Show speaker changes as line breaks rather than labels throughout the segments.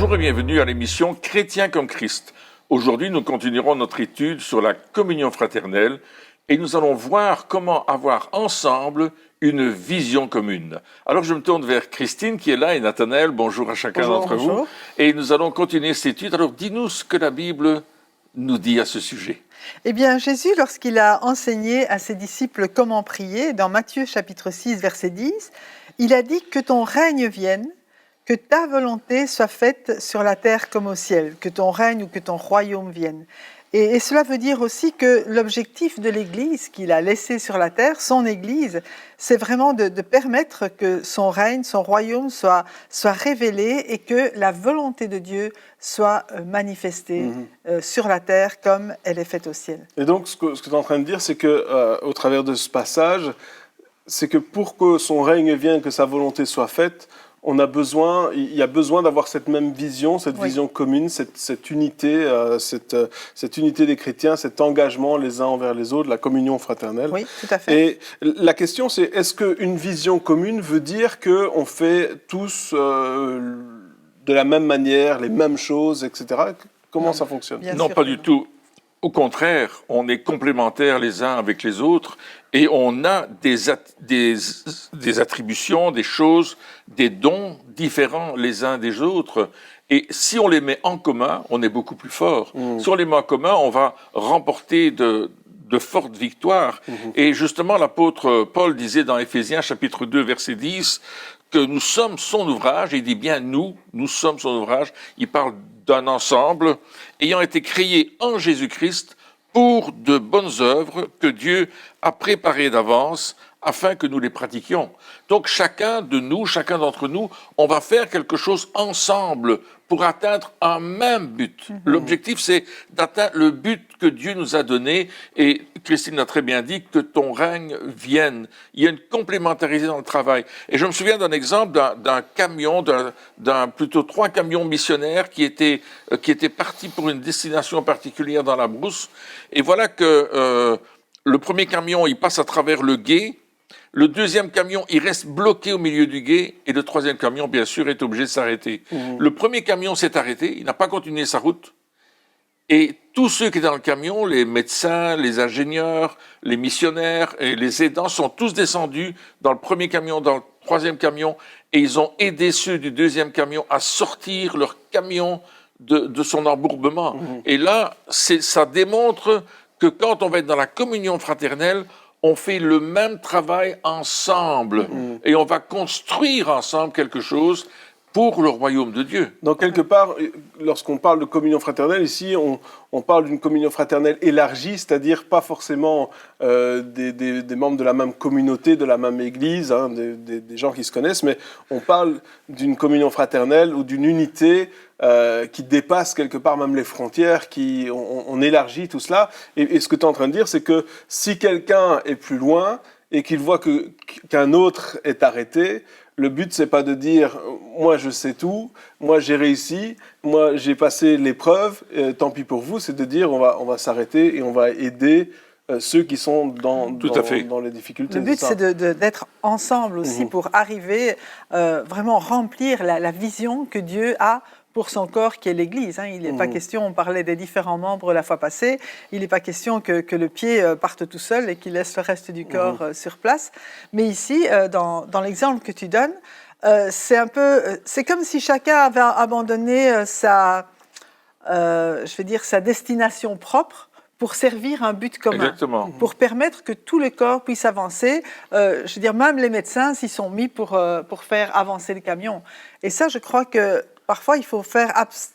Bonjour et bienvenue à l'émission Chrétien comme Christ. Aujourd'hui, nous continuerons notre étude sur la communion fraternelle et nous allons voir comment avoir ensemble une vision commune. Alors je me tourne vers Christine qui est là et Nathanaël, bonjour à chacun d'entre vous. Et nous allons continuer cette étude. Alors dis-nous ce que la Bible nous dit à ce sujet.
Eh bien, Jésus, lorsqu'il a enseigné à ses disciples comment prier, dans Matthieu chapitre 6, verset 10, il a dit que ton règne vienne, que ta volonté soit faite sur la terre comme au ciel, que ton règne ou que ton royaume vienne. Et cela veut dire aussi que l'objectif de l'Église qu'il a laissé sur la terre, son Église, c'est vraiment de permettre que son règne, son royaume soit révélé et que la volonté de Dieu soit manifestée sur la terre comme elle est faite au ciel.
Et donc, ce que tu es en train de dire, c'est que au travers de ce passage, c'est que pour que son règne vienne, que sa volonté soit faite, il y a besoin d'avoir cette même vision, cette vision commune, cette unité, cette unité des chrétiens, cet engagement les uns envers les autres, la communion fraternelle.
Oui, tout à fait.
Et la question, c'est est-ce qu'une vision commune veut dire qu'on fait tous de la même manière, les mêmes choses, etc. Comment ça fonctionne?
Non, pas du tout. Au contraire, on est complémentaires les uns avec les autres et on a des attributions, des choses, des dons différents les uns des autres. Et si on les met en commun, on est beaucoup plus fort. Si on les met en commun, on va remporter de fortes victoires. Et justement, l'apôtre Paul disait dans Éphésiens chapitre 2, verset 10, que nous sommes son ouvrage. Il dit bien nous sommes son ouvrage. Il parle d'un ensemble ayant été créé en Jésus-Christ pour de bonnes œuvres que Dieu a préparées d'avance afin que nous les pratiquions. Donc chacun d'entre nous, on va faire quelque chose ensemble pour atteindre un même but. L'objectif, c'est d'atteindre le but que Dieu nous a donné. Et Christine a très bien dit que ton règne vienne. Il y a une complémentarité dans le travail. Et je me souviens d'un exemple d'un camion, plutôt 3 camions missionnaires qui étaient partis pour une destination particulière dans la brousse. Et voilà que le premier camion, il passe à travers le gué. Le deuxième camion, il reste bloqué au milieu du gué et le troisième camion, bien sûr, est obligé de s'arrêter. Le premier camion s'est arrêté, il n'a pas continué sa route. Et tous ceux qui étaient dans le camion, les médecins, les ingénieurs, les missionnaires et les aidants sont tous descendus dans le premier camion, dans le troisième camion et ils ont aidé ceux du deuxième camion à sortir leur camion de son embourbement. Et là, ça démontre que quand on va être dans la communion fraternelle, on fait le même travail ensemble et on va construire ensemble quelque chose pour le royaume de Dieu.
Donc, quelque part, lorsqu'on parle de communion fraternelle, ici, on parle d'une communion fraternelle élargie, c'est-à-dire pas forcément des membres de la même communauté, de la même église, hein, des gens qui se connaissent, mais on parle d'une communion fraternelle ou d'une unité qui dépasse quelque part même les frontières, on élargit tout cela. Et ce que tu es en train de dire, c'est que si quelqu'un est plus loin et qu'il voit qu'un autre est arrêté, le but, c'est pas de dire « moi, je sais tout, moi, j'ai réussi, moi, j'ai passé l'épreuve, tant pis pour vous », c'est de dire « on va s'arrêter et on va aider ceux qui sont dans les difficultés ».
Le but, c'est d'être ensemble aussi pour arriver vraiment remplir la vision que Dieu a pour son corps qui est l'Église. Il n'est pas question, on parlait des différents membres la fois passée, il n'est pas question que le pied parte tout seul et qu'il laisse le reste du corps sur place. Mais ici, dans l'exemple que tu donnes, c'est comme si chacun avait abandonné sa destination propre pour servir un but commun.
Exactement.
Pour permettre que tout le corps puisse avancer. Même les médecins s'y sont mis pour faire avancer le camion. Et ça, je crois que parfois, il faut faire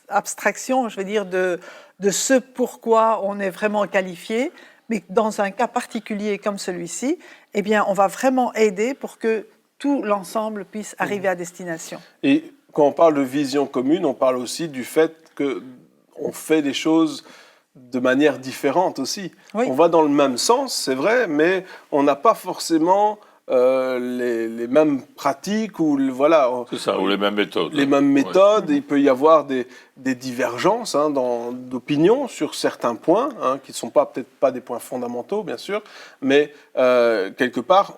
abstraction, de ce pourquoi on est vraiment qualifié, mais dans un cas particulier comme celui-ci, eh bien, on va vraiment aider pour que tout l'ensemble puisse arriver à destination.
Et quand on parle de vision commune, on parle aussi du fait qu'on fait des choses de manière différente aussi. Oui. On va dans le même sens, c'est vrai, mais on n'a pas forcément les mêmes pratiques ou
c'est ça, ou les mêmes méthodes.
Les mêmes méthodes. Il peut y avoir des divergences d'opinion sur certains points qui ne sont peut-être pas des points fondamentaux, bien sûr, mais quelque part,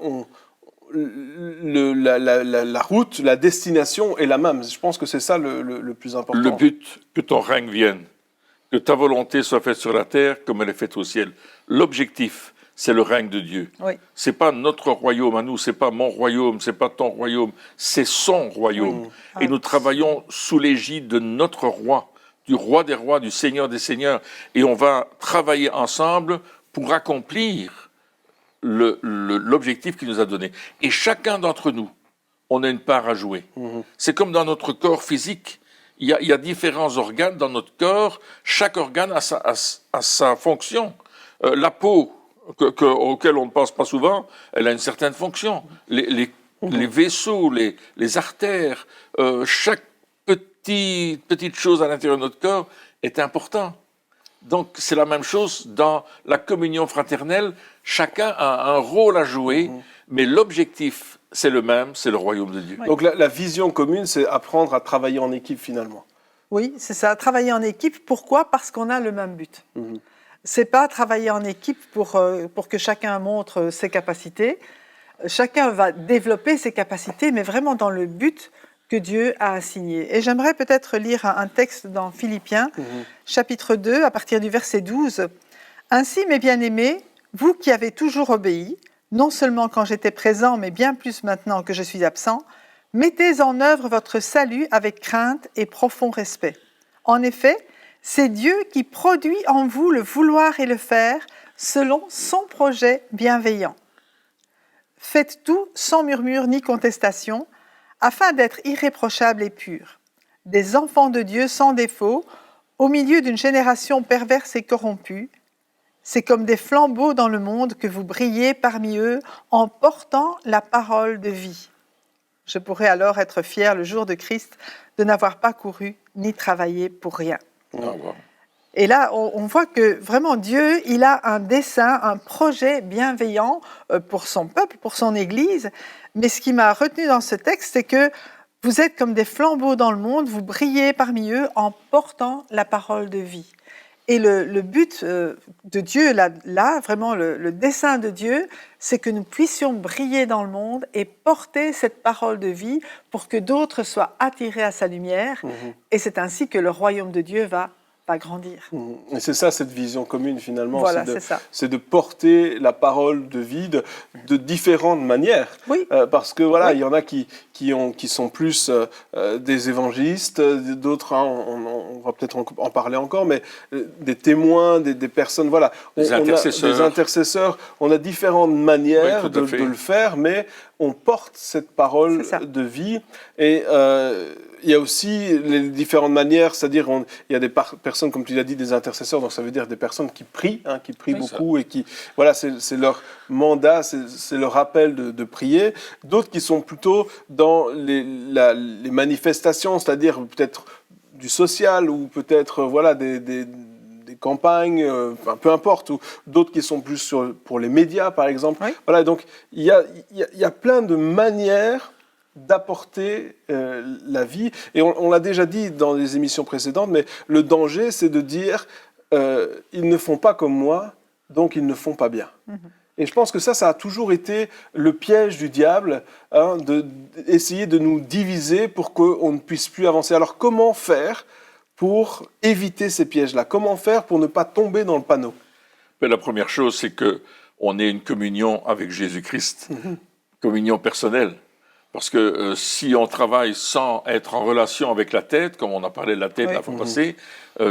la route, la destination est la même. Je pense que c'est ça le plus important.
Le but, que ton règne vienne, que ta volonté soit faite sur la terre comme elle est faite au ciel. L'objectif, c'est le règne de Dieu.
Oui.
C'est pas notre royaume à nous, c'est pas mon royaume, c'est pas ton royaume, c'est son royaume. Et nous travaillons sous l'égide de notre roi, du roi des rois, du seigneur des seigneurs. Et on va travailler ensemble pour accomplir l'objectif qu'il nous a donné. Et chacun d'entre nous, on a une part à jouer. C'est comme dans notre corps physique. Il y a différents organes dans notre corps. Chaque organe a sa fonction. La peau, auquel on ne pense pas souvent, elle a une certaine fonction. Les vaisseaux, les artères, chaque petite chose à l'intérieur de notre corps est important. Donc c'est la même chose dans la communion fraternelle. Chacun a un rôle à jouer, mais l'objectif, c'est le même, c'est le royaume de Dieu.
Oui.
Donc la vision commune, c'est apprendre à travailler en équipe finalement.
Oui, c'est ça, travailler en équipe. Pourquoi? Parce qu'on a le même but. C'est pas travailler en équipe pour que chacun montre ses capacités. Chacun va développer ses capacités, mais vraiment dans le but que Dieu a assigné. Et j'aimerais peut-être lire un texte dans Philippiens, chapitre 2, à partir du verset 12. « Ainsi, mes bien-aimés, vous qui avez toujours obéi, non seulement quand j'étais présent, mais bien plus maintenant que je suis absent, mettez en œuvre votre salut avec crainte et profond respect. En effet, c'est Dieu qui produit en vous le vouloir et le faire selon son projet bienveillant. Faites tout sans murmure ni contestation, afin d'être irréprochables et purs, des enfants de Dieu sans défaut, au milieu d'une génération perverse et corrompue. C'est comme des flambeaux dans le monde que vous brillez parmi eux en portant la parole de vie. Je pourrais alors être fier le jour de Christ de n'avoir pas couru ni travaillé pour rien. » Et là, on voit que vraiment Dieu, il a un dessein, un projet bienveillant pour son peuple, pour son Église. Mais ce qui m'a retenu dans ce texte, c'est que vous êtes comme des flambeaux dans le monde, vous brillez parmi eux en portant la parole de vie. Et le but de Dieu, là vraiment le dessein de Dieu, c'est que nous puissions briller dans le monde et porter cette parole de vie pour que d'autres soient attirés à sa lumière. Et c'est ainsi que le royaume de Dieu va grandir.
Et c'est ça, cette vision commune, finalement.
Voilà,
c'est de porter la parole de vie de différentes manières.
Oui.
Parce que, voilà, il y en a qui sont plus des évangélistes, d'autres, on va peut-être en parler encore, mais des témoins, des personnes, voilà.
Des
intercesseurs. On a différentes manières de le faire, mais on porte cette parole de vie. Et il y a aussi les différentes manières, c'est-à-dire il y a des personnes, comme tu l'as dit, des intercesseurs, donc ça veut dire des personnes qui prient beaucoup, et qui, voilà, c'est leur mandat, c'est leur appel de prier. D'autres qui sont plutôt dans les manifestations, c'est-à-dire peut-être du social ou peut-être voilà des campagnes, peu importe, ou d'autres qui sont plus pour les médias, par exemple. Oui. Voilà, donc il y a plein de manières d'apporter la vie. Et on l'a déjà dit dans les émissions précédentes, mais le danger, c'est de dire ils ne font pas comme moi, donc ils ne font pas bien. Et je pense que ça a toujours été le piège du diable, d'essayer de nous diviser pour qu'on ne puisse plus avancer. Alors comment faire pour éviter ces pièges-là? Comment faire pour ne pas tomber dans le panneau?
La première chose, c'est qu'on ait une communion avec Jésus-Christ, communion personnelle. Parce que si on travaille sans être en relation avec la tête, comme on a parlé de la tête la fois passée,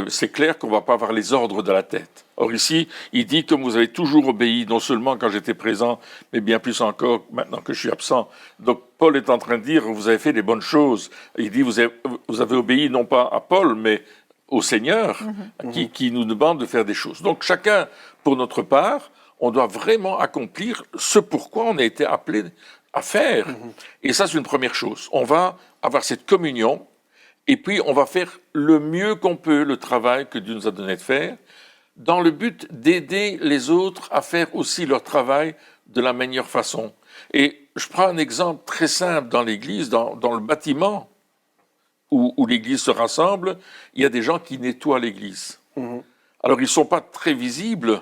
c'est clair qu'on ne va pas avoir les ordres de la tête. Or ici, il dit, comme vous avez toujours obéi, non seulement quand j'étais présent, mais bien plus encore maintenant que je suis absent. Donc Paul est en train de dire, vous avez fait des bonnes choses. Il dit, vous avez obéi non pas à Paul, mais au Seigneur, qui nous demande de faire des choses. Donc chacun, pour notre part, on doit vraiment accomplir ce pourquoi on a été appelé à faire. Et ça, c'est une première chose. On va avoir cette communion, et puis on va faire le mieux qu'on peut le travail que Dieu nous a donné de faire, dans le but d'aider les autres à faire aussi leur travail de la meilleure façon. Et je prends un exemple très simple dans l'Église, dans le bâtiment où l'Église se rassemble, il y a des gens qui nettoient l'Église. Alors, ils ne sont pas très visibles,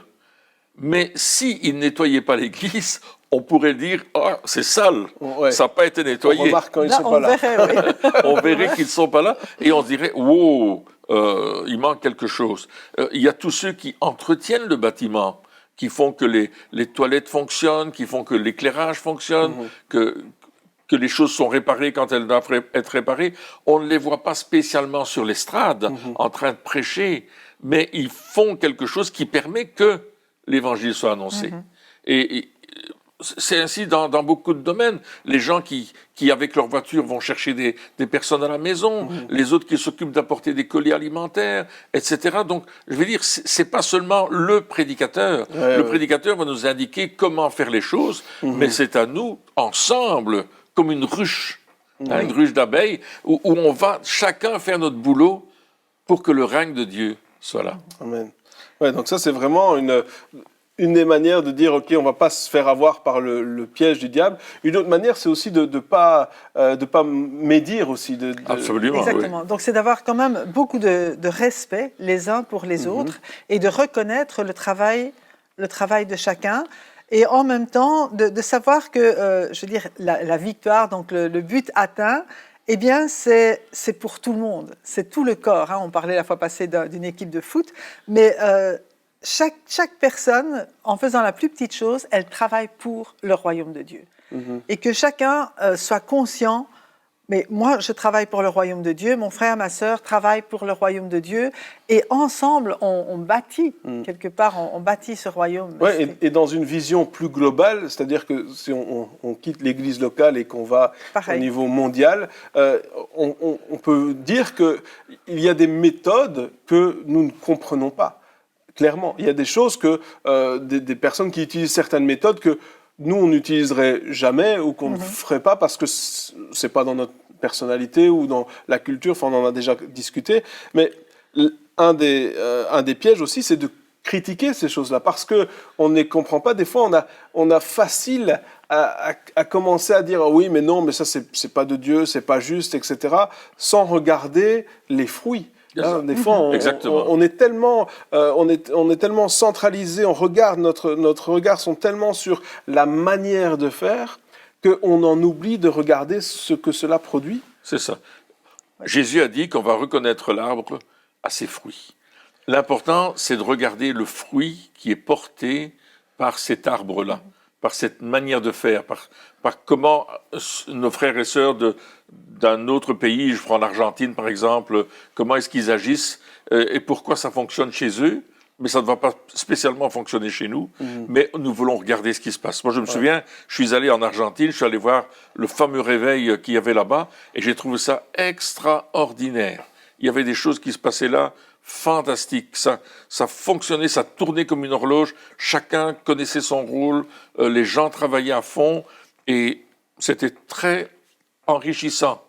Mais s'il ne nettoyait pas l'Église, on pourrait dire « Ah, c'est sale,
Ouais.
ça n'a pas été nettoyé. »
On remarque quand ils
Là,
sont
on
pas là.
verrait, oui.
On verrait qu'ils ne sont pas là et on se dirait « Wow, il manque quelque chose. » Il y a tous ceux qui entretiennent le bâtiment, qui font que les toilettes fonctionnent, qui font que l'éclairage fonctionne, que les choses sont réparées quand elles doivent être réparées. On ne les voit pas spécialement sur l'estrade en train de prêcher, mais ils font quelque chose qui permet que l'évangile soit annoncé. Et c'est ainsi dans beaucoup de domaines. Les gens qui avec leur voiture, vont chercher des personnes à la maison, les autres qui s'occupent d'apporter des colis alimentaires, etc. Donc, je veux dire, c'est pas seulement le prédicateur. Le prédicateur va nous indiquer comment faire les choses, mais c'est à nous, ensemble, comme une ruche, une ruche d'abeilles, où on va chacun faire notre boulot pour que le règne de Dieu soit là.
Amen. Ouais, donc ça, c'est vraiment une des manières de dire, OK, on ne va pas se faire avoir par le piège du diable. Une autre manière, c'est aussi de pas médire aussi.
Absolument,
Exactement.
oui.
Donc, c'est d'avoir quand même beaucoup de respect les uns pour les autres et de reconnaître le travail de chacun. Et en même temps, de savoir que, je veux dire, la victoire, donc le but atteint, eh bien, c'est pour tout le monde. C'est tout le corps. On parlait la fois passée d'une équipe de foot, mais chaque personne, en faisant la plus petite chose, elle travaille pour le royaume de Dieu. Et que chacun soit conscient, mais moi, je travaille pour le royaume de Dieu, mon frère, ma sœur travaillent pour le royaume de Dieu, et ensemble, on bâtit, quelque part, on bâtit ce royaume.
Ouais, et dans une vision plus globale, c'est-à-dire que si on quitte l'église locale et qu'on va au niveau mondial, on peut dire qu'il y a des méthodes que nous ne comprenons pas. Clairement, il y a des choses que des personnes qui utilisent certaines méthodes que nous, on n'utiliserait jamais ou qu'on ne ferait pas parce que c'est pas dans notre personnalité ou dans la culture. Enfin, on en a déjà discuté. Mais un des pièges aussi, c'est de critiquer ces choses-là parce que on ne les comprend pas. Des fois, on a facile à commencer à dire oh oui, mais non, mais ça c'est pas de Dieu, c'est pas juste, etc. Sans regarder les fruits. Des fois, on est tellement centralisé, on regarde notre regard sont tellement sur la manière de faire qu'on en oublie de regarder ce que cela produit.
C'est ça. Jésus a dit qu'on va reconnaître l'arbre à ses fruits. L'important, c'est de regarder le fruit qui est porté par cet arbre-là, par cette manière de faire, par comment nos frères et sœurs d'un autre pays, je prends l'Argentine par exemple, comment est-ce qu'ils agissent et pourquoi ça fonctionne chez eux, mais ça ne va pas spécialement fonctionner chez nous, mais nous voulons regarder ce qui se passe. Moi, je me souviens, je suis allé en Argentine, je suis allé voir le fameux réveil qu'il y avait là-bas, et j'ai trouvé ça extraordinaire. Il y avait des choses qui se passaient là, fantastiques. Ça fonctionnait, ça tournait comme une horloge, chacun connaissait son rôle, les gens travaillaient à fond, et c'était très enrichissant.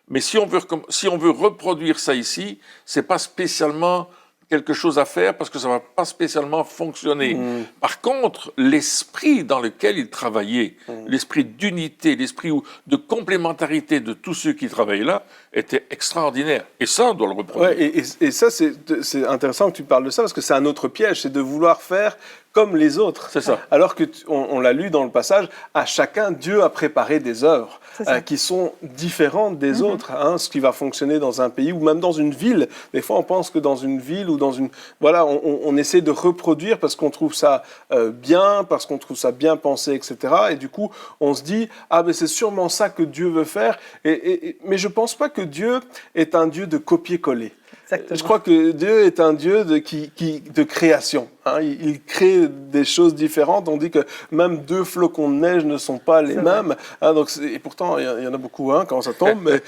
Mais si on veut reproduire ça ici, c'est pas spécialement quelque chose à faire parce que ça va pas spécialement fonctionner. Par contre, l'esprit dans lequel ils travaillaient, l'esprit d'unité, l'esprit de complémentarité de tous ceux qui travaillaient là, était extraordinaire. Et ça, on doit le reproduire.
Ouais, et ça, c'est intéressant que tu parles de ça parce que c'est un autre piège, c'est de vouloir faire comme les autres.
C'est ça.
Alors que on l'a lu dans le passage, à chacun, Dieu a préparé des œuvres qui sont différentes des autres. Ce qui va fonctionner dans un pays ou même dans une ville. Des fois, on pense que dans une ville ou dans une... Voilà, on essaie de reproduire parce qu'on trouve ça bien, parce qu'on trouve ça bien pensé, etc. Et du coup, on se dit, ah ben c'est sûrement ça que Dieu veut faire. Mais je ne pense pas que Dieu est un Dieu de copier-coller.
Exactement.
Je crois que Dieu est un Dieu de création. Il crée des choses différentes. On dit que même 2 flocons de neige ne sont pas les mêmes. Et pourtant, il y en a beaucoup quand ça tombe.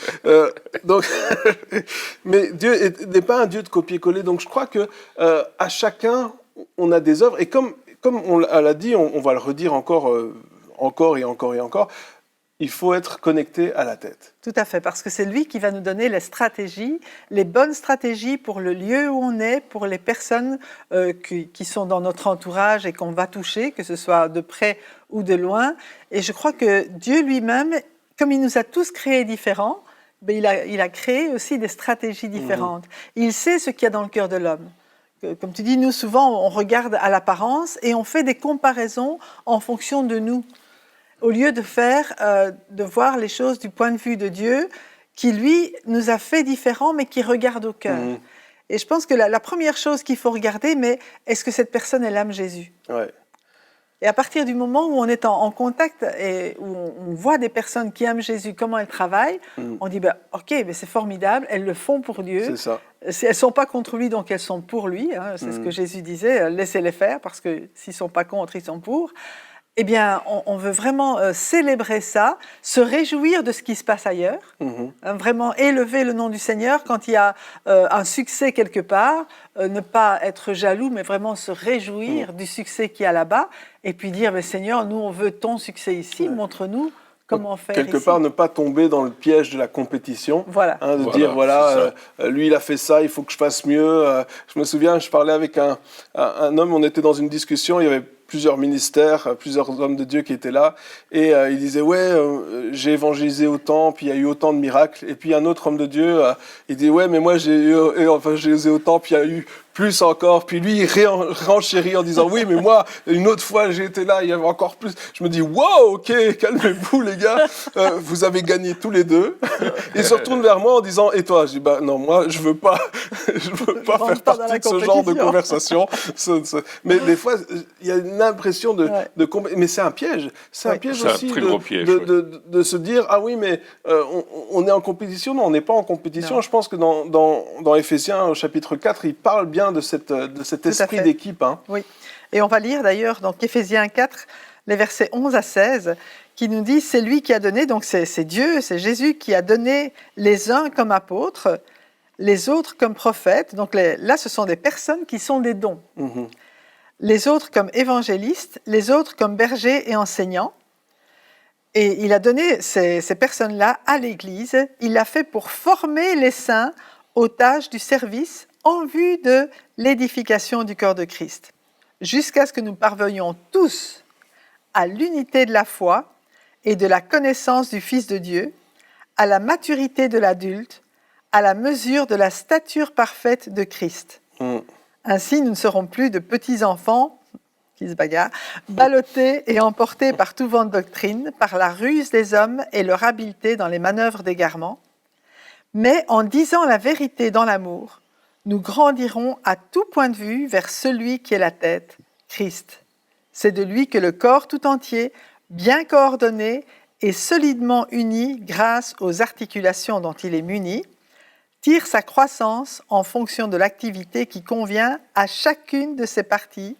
Mais Dieu n'est pas un Dieu de copier-coller. Donc je crois que à chacun, on a des œuvres. Et comme on l'a dit, on va le redire encore et encore et encore. Il faut être connecté à la tête.
Tout à fait, parce que c'est lui qui va nous donner les stratégies, les bonnes stratégies pour le lieu où on est, pour les personnes qui sont dans notre entourage et qu'on va toucher, que ce soit de près ou de loin. Et je crois que Dieu lui-même, comme il nous a tous créés différents, il a créé aussi des stratégies différentes. Il sait ce qu'il y a dans le cœur de l'homme. Comme tu dis, nous, souvent, on regarde à l'apparence et on fait des comparaisons en fonction de nous, au lieu de voir les choses du point de vue de Dieu, qui, lui, nous a fait différents, mais qui regarde au cœur.
Mhm.
Et je pense que la première chose qu'il faut regarder, mais est-ce que cette personne, elle aime Jésus ?
Ouais.
Et à partir du moment où on est en contact et où on voit des personnes qui aiment Jésus, comment elles travaillent, on dit, OK, mais c'est formidable, elles le font pour Dieu.
C'est ça.
Elles ne sont pas contre lui, donc elles sont pour lui. Hein, c'est ce que Jésus disait, laissez-les faire, parce que s'ils ne sont pas contre, ils sont pour. Eh bien, on veut vraiment célébrer ça, se réjouir de ce qui se passe ailleurs, vraiment élever le nom du Seigneur quand il y a un succès quelque part, ne pas être jaloux, mais vraiment se réjouir du succès qu'il y a là-bas, et puis dire, mais Seigneur, nous, on veut ton succès ici, montre-nous comment faire
Quelque
ici.
part, ne pas tomber dans le piège de la compétition.
Voilà.
De
Voilà,
dire, voilà,
c'est
lui, il a fait ça, il faut que je fasse mieux. Je me souviens, je parlais avec un homme, on était dans une discussion, il y avait plusieurs ministères, plusieurs hommes de Dieu qui étaient là, et il disait, ouais, j'ai évangélisé autant, puis il y a eu autant de miracles. Et puis un autre homme de Dieu, il dit, ouais, mais moi, j'ai évangélisé autant, puis il y a eu plus encore. Puis lui, il renchérit en disant, oui, mais moi, une autre fois, j'ai été là, il y avait encore plus. Je me dis, wow, ok, calmez-vous, les gars, vous avez gagné tous les deux. Il se retourne vers moi en disant, et toi? Je dis, bah non, moi, je veux pas faire partie de ce genre de conversation. Mais des fois, il y a une impression mais c'est un piège. C'est un piège aussi
un très gros piège,
de se dire, ah oui, mais on est en compétition. Non, on n'est pas en compétition. Non. Je pense que dans Éphésiens, au chapitre 4, il parle bien de cet esprit d'équipe. Hein.
Oui, et on va lire d'ailleurs dans Éphésiens 4, les versets 11 à 16, qui nous dit, c'est lui qui a donné, donc c'est Dieu, c'est Jésus qui a donné les uns comme apôtres, les autres comme prophètes. Donc là, ce sont des personnes qui sont des dons. Les autres comme évangélistes, les autres comme bergers et enseignants. Et il a donné ces personnes-là à l'Église. Il l'a fait pour former les saints aux tâches du service en vue de l'édification du corps de Christ, jusqu'à ce que nous parvenions tous à l'unité de la foi et de la connaissance du Fils de Dieu, à la maturité de l'adulte, à la mesure de la stature parfaite de Christ. Ainsi, nous ne serons plus de petits enfants qui se bagarrent, ballottés et emportés par tout vent de doctrine, par la ruse des hommes et leur habileté dans les manœuvres d'égarement, mais en disant la vérité dans l'amour, nous grandirons à tout point de vue vers celui qui est la tête, Christ. C'est de lui que le corps tout entier, bien coordonné et solidement uni grâce aux articulations dont il est muni, tire sa croissance en fonction de l'activité qui convient à chacune de ses parties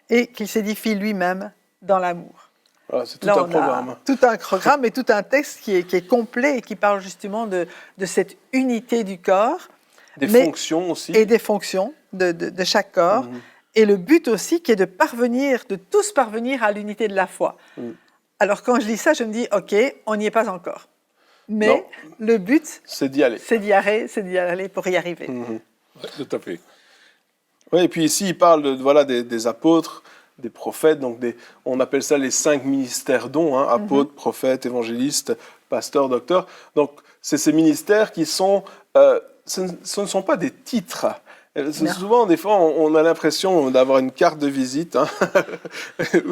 et qu'il s'édifie lui-même dans l'amour.
Voilà, c'est tout
Là,
un programme.
Tout un programme et tout un texte qui est complet et qui parle justement de cette unité du corps.
Des fonctions aussi.
Et des fonctions de chaque corps. Et le but aussi qui est de tous parvenir à l'unité de la foi. Alors quand je lis ça, je me dis, OK, on n'y est pas encore. Mais non, le but,
c'est d'y aller.
C'est d'y aller pour y arriver.
Tout à fait.
Oui, et puis ici, il parle des apôtres, des prophètes, donc on appelle ça les 5 ministères dons, hein, apôtres, prophètes, évangélistes, pasteurs, docteurs. Donc, c'est ces ministères qui sont... ce ne sont pas des titres. Souvent, des fois, on a l'impression d'avoir une carte de visite. Hein.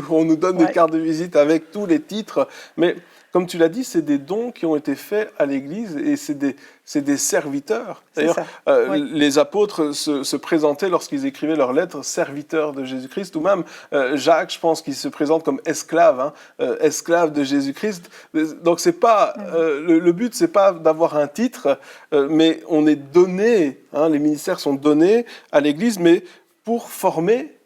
On nous donne des cartes de visite avec tous les titres. Mais comme tu l'as dit, c'est des dons qui ont été faits à l'Église et c'est des serviteurs. D'ailleurs, les apôtres se présentaient lorsqu'ils écrivaient leurs lettres serviteurs de Jésus-Christ, ou même Jacques, je pense qu'il se présente comme esclave, esclave de Jésus-Christ. Donc c'est pas le but, c'est pas d'avoir un titre, mais on est donné. Les ministères sont donnés à l'Église, mais pour former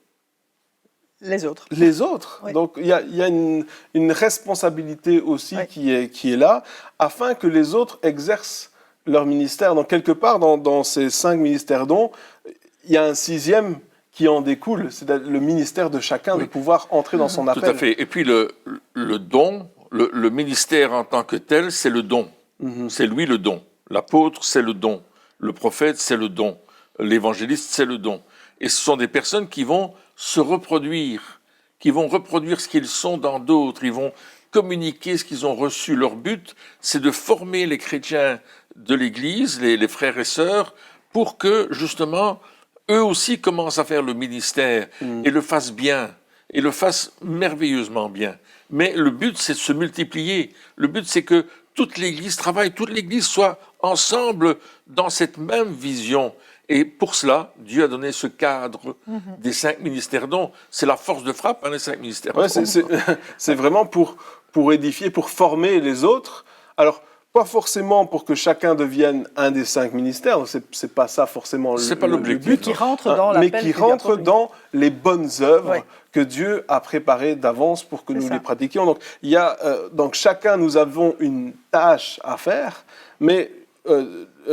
les autres.
Oui. Donc, il y a une responsabilité aussi qui est là, afin que les autres exercent leur ministère. Donc, quelque part, dans ces 5 ministères dons, il y a un 6e qui en découle, c'est le ministère de chacun de pouvoir entrer dans son appel.
Tout à fait. Et puis, le don, le ministère en tant que tel, c'est le don. C'est lui le don. L'apôtre, c'est le don. Le prophète, c'est le don. L'évangéliste, c'est le don. Et ce sont des personnes qui vont se reproduire, qui vont reproduire ce qu'ils sont dans d'autres, ils vont communiquer ce qu'ils ont reçu. Leur but, c'est de former les chrétiens de l'Église, les frères et sœurs, pour que, justement, eux aussi commencent à faire le ministère et le fassent bien, et le fassent merveilleusement bien. Mais le but, c'est de se multiplier. Le but, c'est que toute l'Église travaille, toute l'Église soit ensemble dans cette même vision. Et pour cela, Dieu a donné ce cadre des 5 ministères dons. C'est la force de frappe, les 5 ministères
Ouais,
dons.
c'est vraiment pour édifier, pour former les autres. Alors, pas forcément pour que chacun devienne un des 5 ministères, c'est pas ça forcément
C'est pas l'objectif,
but,
qui rentre dans
mais
l'appel
qui
que Dieu a
rentre
promis.
dans les bonnes œuvres
Ouais.
que Dieu a préparées d'avance pour que
C'est
nous
ça.
les pratiquions. Donc, donc chacun, nous avons une tâche à faire, mais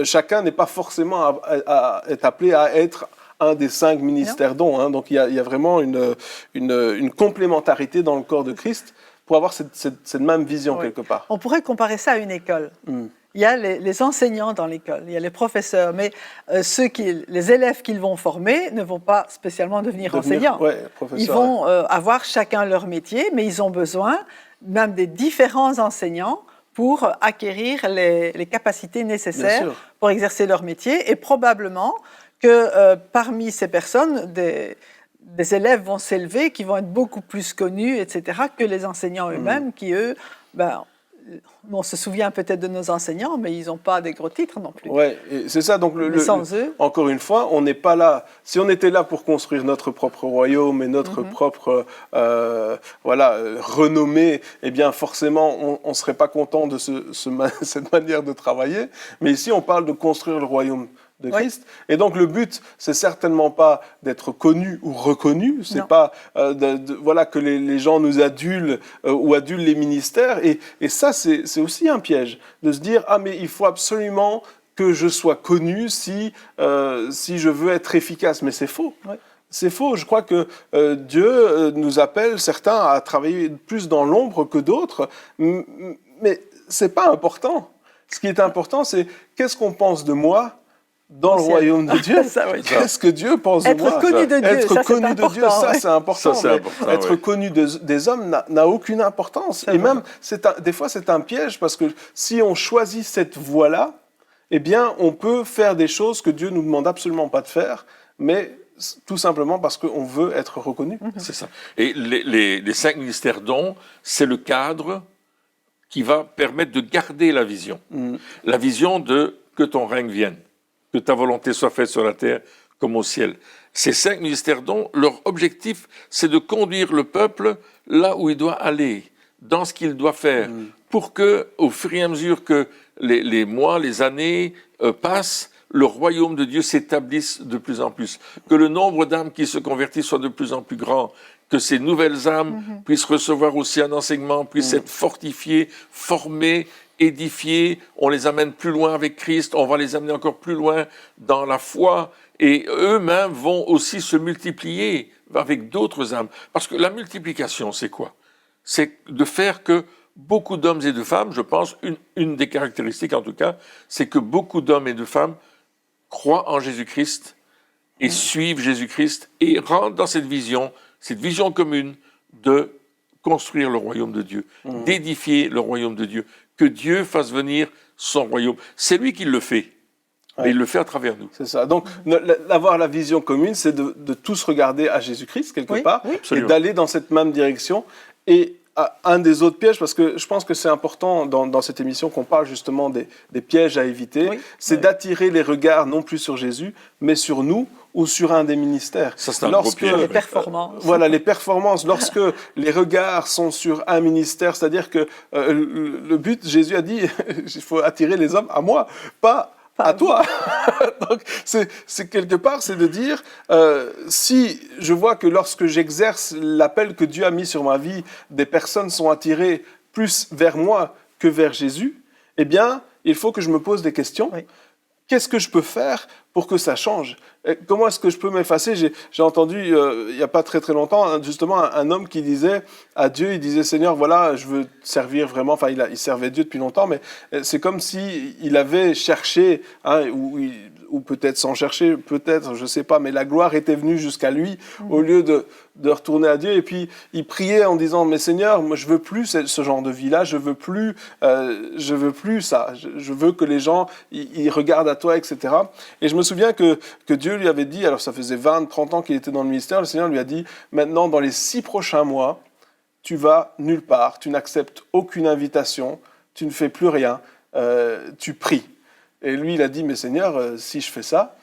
chacun n'est pas forcément est appelé à être un des 5 ministères dons. Hein. Donc il y a vraiment une complémentarité dans le corps de Christ pour avoir cette même vision
Oui.
quelque part.
On pourrait comparer ça à une école. Il y a les enseignants dans l'école, il y a les professeurs, mais les élèves qu'ils vont former ne vont pas spécialement devenir enseignants.
Ouais, professeur,
Ils vont avoir chacun leur métier, mais ils ont besoin même des différents enseignants pour acquérir les capacités nécessaires pour exercer leur métier. Et probablement que parmi ces personnes, des élèves vont s'élever qui vont être beaucoup plus connus, etc., que les enseignants eux-mêmes, qui, eux, on se souvient peut-être de nos enseignants, mais ils n'ont pas des gros titres non plus.
Oui, c'est ça. Donc,
sans eux,
encore une fois, on n'est pas là. Si on était là pour construire notre propre royaume et notre propre renommée, eh bien, forcément, on ne serait pas content de cette manière de travailler. Mais ici, on parle de construire le royaume de Christ. Oui. Et donc, le but, c'est certainement pas d'être connu ou reconnu. C'est pas que les gens nous adulent ou adulent les ministères. Et ça, c'est aussi un piège de se dire mais il faut absolument que je sois connu si je veux être efficace. Mais c'est faux. Oui. C'est faux. Je crois que Dieu nous appelle certains à travailler plus dans l'ombre que d'autres. Mais c'est pas important. Ce qui est important, c'est qu'est-ce qu'on pense de moi dans le royaume de Dieu. Qu'est-ce que Dieu pense de moi?
Être connu de Dieu,
être connu de Dieu, ça c'est important.
Ça, important,
être connu des hommes n'a aucune importance. Et même, des fois, c'est un piège parce que si on choisit cette voie-là, eh bien, on peut faire des choses que Dieu nous demande absolument pas de faire, mais tout simplement parce qu'on veut être reconnu.
C'est ça. Et les 5 ministères dons, c'est le cadre qui va permettre de garder la vision. La vision de que ton règne vienne, que ta volonté soit faite sur la terre comme au ciel. Ces 5 ministères dons, leur objectif, c'est de conduire le peuple là où il doit aller, dans ce qu'il doit faire, pour que, au fur et à mesure que les mois, les années passent, le royaume de Dieu s'établisse de plus en plus, que le nombre d'âmes qui se convertissent soit de plus en plus grand, que ces nouvelles âmes puissent recevoir aussi un enseignement, puissent être fortifiées, formées, édifiés, on les amène plus loin avec Christ, on va les amener encore plus loin dans la foi, et eux-mêmes vont aussi se multiplier avec d'autres âmes. Parce que la multiplication, c'est quoi? C'est de faire que beaucoup d'hommes et de femmes, je pense, une des caractéristiques en tout cas, c'est que beaucoup d'hommes et de femmes croient en Jésus-Christ et suivent Jésus-Christ et rentrent dans cette vision commune de construire le royaume de Dieu, d'édifier le royaume de Dieu, que Dieu fasse venir son royaume. C'est lui qui le fait, mais il le fait à travers nous.
C'est ça. Donc, avoir la vision commune, c'est de tous regarder à Jésus-Christ, quelque part, et d'aller dans cette même direction. Et un des autres pièges, parce que je pense que c'est important dans cette émission qu'on parle justement des pièges à éviter, c'est d'attirer les regards non plus sur Jésus, mais sur nous ou sur un des ministères.
Ça, c'est un gros piège.
Les performances.
Voilà, les performances. Lorsque les regards sont sur un ministère, c'est-à-dire que le but, Jésus a dit, il faut attirer les hommes à moi, pas à toi. Donc, c'est quelque part, c'est de dire, si je vois que lorsque j'exerce l'appel que Dieu a mis sur ma vie, des personnes sont attirées plus vers moi que vers Jésus, eh bien, il faut que je me pose des questions. Oui. Qu'est-ce que je peux faire pour que ça change? Comment est-ce que je peux m'effacer? J'ai entendu, il n'y a pas très très longtemps, justement, un homme qui disait à Dieu, il disait, Seigneur, voilà, je veux te servir vraiment. Enfin, il servait Dieu depuis longtemps, mais c'est comme s'il avait cherché, ou peut-être sans chercher, peut-être, je ne sais pas, mais la gloire était venue jusqu'à lui au lieu de retourner à Dieu. Et puis il priait en disant, mais Seigneur, moi je veux plus ce genre de vie-là, je veux plus ça, je veux que les gens ils regardent à toi, etc. Et je me souviens que Dieu lui avait dit, alors ça faisait 20, 30 ans qu'il était dans le ministère, le Seigneur lui a dit, maintenant dans les 6 prochains mois, tu vas nulle part, tu n'acceptes aucune invitation, tu ne fais plus rien, tu pries. Et lui, il a dit, mais Seigneur, si je fais ça,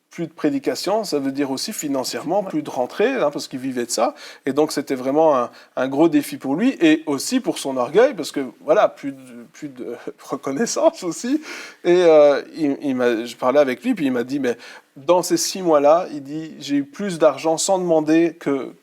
plus de prédication, ça veut dire aussi financièrement plus de rentrée, parce qu'il vivait de ça. Et donc, c'était vraiment un gros défi pour lui, et aussi pour son orgueil, parce que, voilà, plus de reconnaissance aussi. Et je parlais avec lui, puis il m'a dit, mais dans ces 6 mois-là, il dit, j'ai eu plus d'argent sans demander que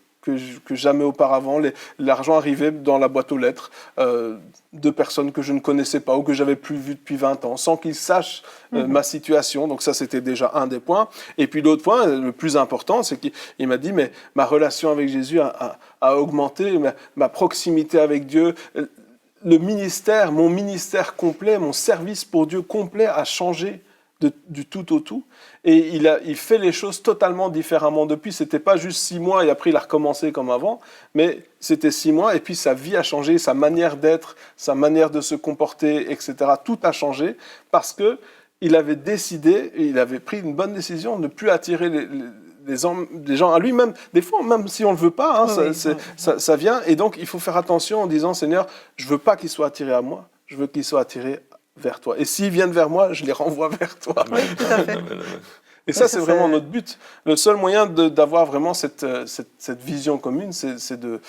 jamais auparavant. L'argent arrivait dans la boîte aux lettres de personnes que je ne connaissais pas ou que j'avais plus vues depuis 20 ans, sans qu'ils sachent ma situation. Donc ça, c'était déjà un des points. Et puis l'autre point, le plus important, c'est qu'il m'a dit, mais ma relation avec Jésus a augmenté, ma proximité avec Dieu, le ministère, mon ministère complet, mon service pour Dieu complet a changé du tout au tout. Et il fait les choses totalement différemment depuis. C'était pas juste 6 mois et après il a recommencé comme avant, mais c'était 6 mois et puis sa vie a changé, sa manière d'être, sa manière de se comporter, etc. Tout a changé parce que il avait décidé, il avait pris une bonne décision de ne plus attirer les gens à lui, même des fois, même si on ne le veut pas, ça vient. Et donc il faut faire attention en disant, Seigneur, je veux pas qu'ils soient attirés à moi, je veux qu'ils soient attirés vers toi. Et s'ils viennent vers moi, je les renvoie vers toi.
Oui, tout à fait.
Et ça, c'est vraiment notre but. Le seul moyen d'avoir vraiment cette vision commune, c'est de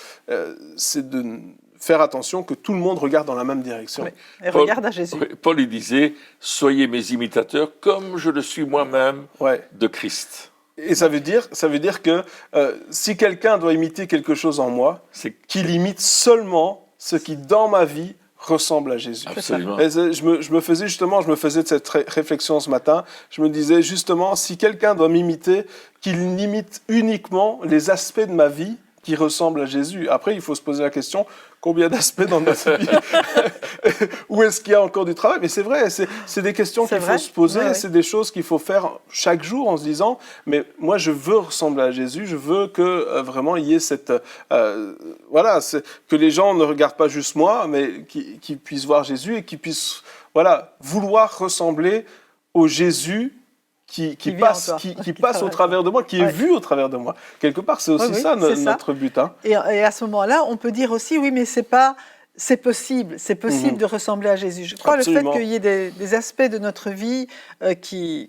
faire attention que tout le monde regarde dans la même direction.
Oui. Et regarde à Jésus.
Paul, il disait, soyez mes imitateurs comme je le suis moi-même de Christ.
Et ça veut dire que si quelqu'un doit imiter quelque chose en moi, c'est qu'il imite seulement ce qui, dans ma vie, ressemble à Jésus.
Absolument.
Et je me faisais de cette réflexion ce matin. Je me disais justement, si quelqu'un doit m'imiter, qu'il imite uniquement les aspects de ma vie qui ressemblent à Jésus. Après, il faut se poser la question, combien d'aspects dans notre vie? Où est-ce qu'il y a encore du travail? Mais c'est vrai, c'est des questions qu'il faut se poser, c'est des choses qu'il faut faire chaque jour en se disant, mais moi je veux ressembler à Jésus, je veux que vraiment il y ait cette... que les gens ne regardent pas juste moi, mais qu'ils puissent voir Jésus et qu'ils puissent vouloir ressembler au Jésus qui passe au travers de moi, qui est vu au travers de moi. Quelque part, c'est aussi notre but. Hein.
Et à ce moment-là, on peut dire aussi, oui, mais c'est possible de ressembler à Jésus. Je crois
Absolument.
le fait qu'il y ait des aspects de notre vie qui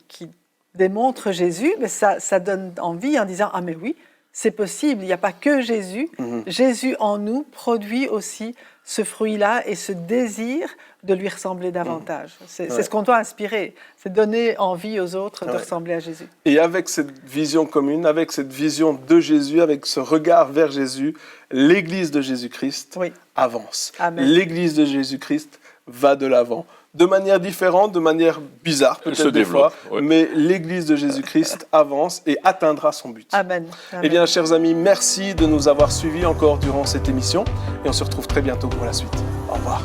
démontrent Jésus, mais ça donne envie en disant, ah mais oui, c'est possible, il n'y a pas que Jésus. Jésus en nous produit aussi ce fruit-là et ce désir de lui ressembler davantage. C'est ce qu'on doit inspirer, c'est donner envie aux autres de ressembler à Jésus.
Et avec cette vision commune, avec cette vision de Jésus, avec ce regard vers Jésus, l'Église de Jésus-Christ avance.
Amen.
L'Église de Jésus-Christ va de l'avant. De manière différente, de manière bizarre peut-être des fois, mais l'Église de Jésus-Christ avance et atteindra son but.
Amen.
Eh bien, chers amis, merci de nous avoir suivis encore durant cette émission et on se retrouve très bientôt pour la suite. Au revoir.